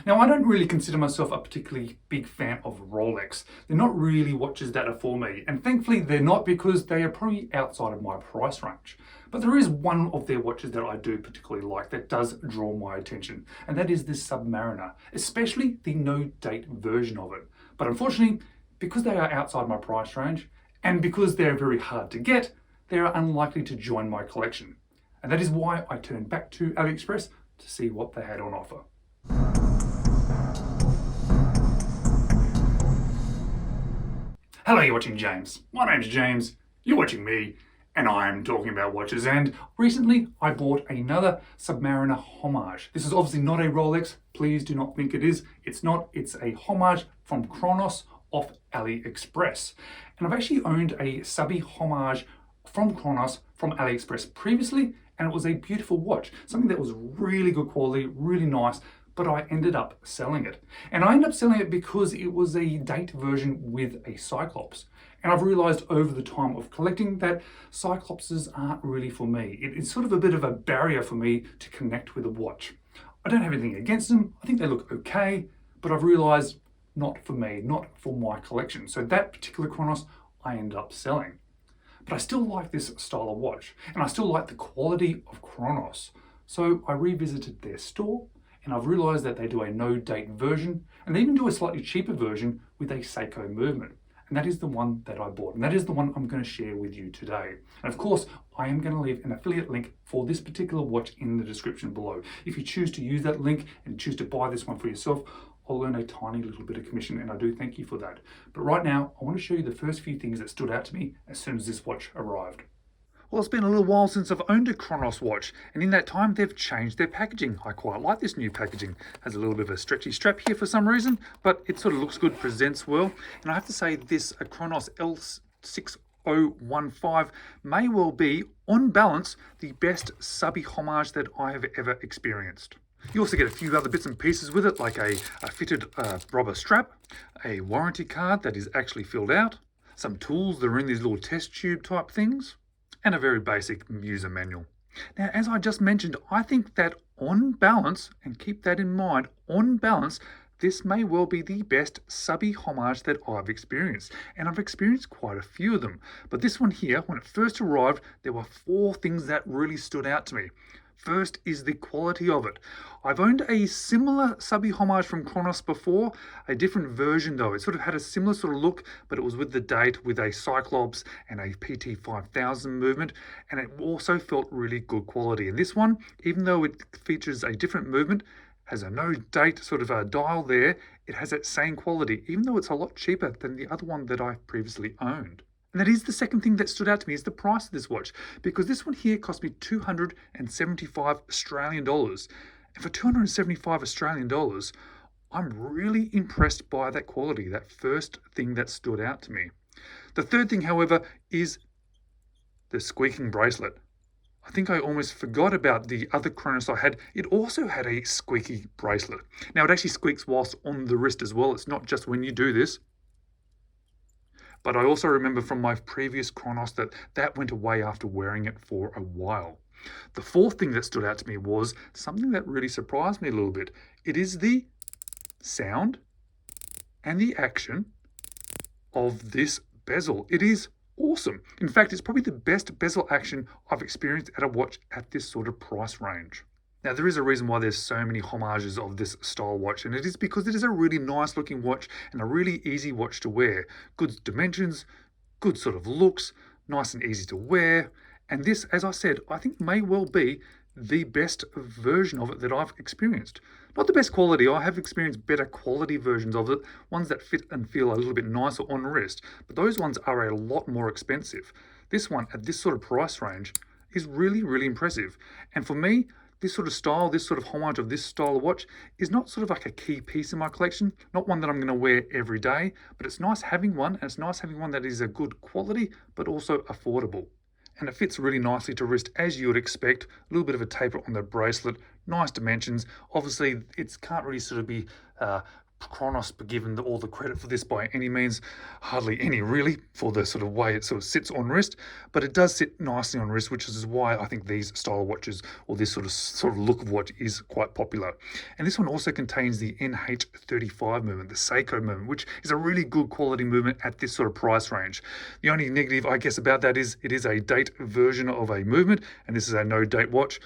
Now, I don't really consider myself a particularly big fan of Rolex. They're not really watches that are for me, and thankfully they're not, because they are probably outside of my price range. But there is one of their watches that I do particularly like that does draw my attention, and that is this Submariner, especially the no-date version of it. But unfortunately, because they are outside my price range, and because they're very hard to get, they are unlikely to join my collection. And that is why I turned back to Aliexpress to see what they had on offer. Hello, you're watching James. My name's James, you're watching me, and I'm talking about watches. And recently I bought another Submariner homage. This is obviously not a Rolex, please do not think it is. It's not, it's a homage from Chronos off Aliexpress. And I've actually owned a Subby Homage from Cronos from Aliexpress previously, and it was a beautiful watch, something that was really good quality, really nice, but I ended up selling it. And I ended up selling it because it was a date version with a Cyclops. And I've realized over the time of collecting that Cyclopses aren't really for me. It's sort of a bit of a barrier for me to connect with a watch. I don't have anything against them, I think they look okay, but I've realized not for me, not for my collection. So that particular Chronos I ended up selling. But I still like this style of watch, and I still like the quality of Chronos. So I revisited their store, and I've realized that they do a no-date version, and they even do a slightly cheaper version with a Seiko movement. And that is the one that I bought, and that is the one I'm going to share with you today. And of course, I am going to leave an affiliate link for this particular watch in the description below. If you choose to use that link and choose to buy this one for yourself, I'll earn a tiny little bit of commission, and I do thank you for that. But right now, I want to show you the first few things that stood out to me as soon as this watch arrived. Well, it's been a little while since I've owned a Chronos watch, and in that time they've changed their packaging. I quite like this new packaging. It has a little bit of a stretchy strap here for some reason, but it sort of looks good, presents well. And I have to say this Chronos L6015 may well be, on balance, the best Subby homage that I have ever experienced. You also get a few other bits and pieces with it, like a fitted rubber strap, a warranty card that is actually filled out, some tools that are in these little test tube type things, and a very basic user manual. Now, as I just mentioned, I think that on balance, and keep that in mind, on balance, this may well be the best Subby homage that I've experienced. And I've experienced quite a few of them. But this one here, when it first arrived, there were 4 things that really stood out to me. First is the quality of it. I've owned a similar Subby homage from Cronos before, a different version though. It sort of had a similar sort of look, but it was with the date with a Cyclops and a PT5000 movement, and it also felt really good quality. And this one, even though it features a different movement, has a no date sort of a dial there, it has that same quality, even though it's a lot cheaper than the other one that I previously owned. And that is the second thing that stood out to me, is the price of this watch, because this one here cost me 275 Australian dollars. And for 275 Australian dollars, I'm really impressed by that quality, that first thing that stood out to me. The third thing, however, is the squeaking bracelet. I think I almost forgot about the other Chronos I had. It also had a squeaky bracelet. Now, it actually squeaks whilst on the wrist as well. It's not just when you do this. But I also remember from my previous Chronos that that went away after wearing it for a while. The fourth thing that stood out to me was something that really surprised me a little bit. It is the sound and the action of this bezel. It is awesome. In fact, it's probably the best bezel action I've experienced at a watch at this sort of price range. Now, there is a reason why there's so many homages of this style watch, and it is because it is a really nice looking watch and a really easy watch to wear. Good dimensions, good sort of looks, nice and easy to wear. And this, as I said, I think may well be the best version of it that I've experienced. Not the best quality, I have experienced better quality versions of it, ones that fit and feel a little bit nicer on wrist, but those ones are a lot more expensive. This one at this sort of price range is really, really impressive. And for me, this sort of style, this sort of homage of this style of watch is not sort of like a key piece in my collection, not one that I'm going to wear every day, but it's nice having one, and it's nice having one that is a good quality, but also affordable. And it fits really nicely to wrist as you would expect, a little bit of a taper on the bracelet, nice dimensions. Obviously, it can't really sort of be Chronos be given all the credit for this by any means, hardly any really, for the sort of way it sort of sits on wrist, but it does sit nicely on wrist, which is why I think these style watches, or this sort of look of watch, is quite popular. And this one also contains the NH35 movement, the Seiko movement, which is a really good quality movement at this sort of price range. The only negative, I guess, about that is it is a date version of a movement, and this is a no date watch.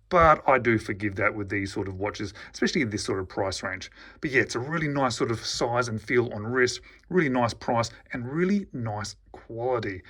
But I do forgive that with these sort of watches, especially in this sort of price range. But yeah, it's a really nice sort of size and feel on wrist, really nice price, and really nice quality.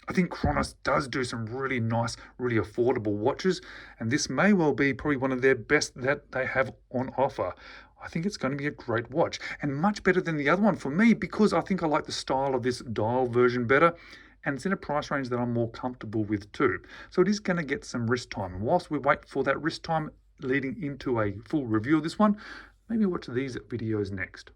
I think Cronos does do some really nice, really affordable watches, and this may well be probably one of their best that they have on offer. I think it's going to be a great watch, and much better than the other one for me, because I think I like the style of this dial version better, and it's in a price range that I'm more comfortable with too. So it is going to get some wrist time. And whilst we wait for that wrist time leading into a full review of this one, maybe watch these videos next.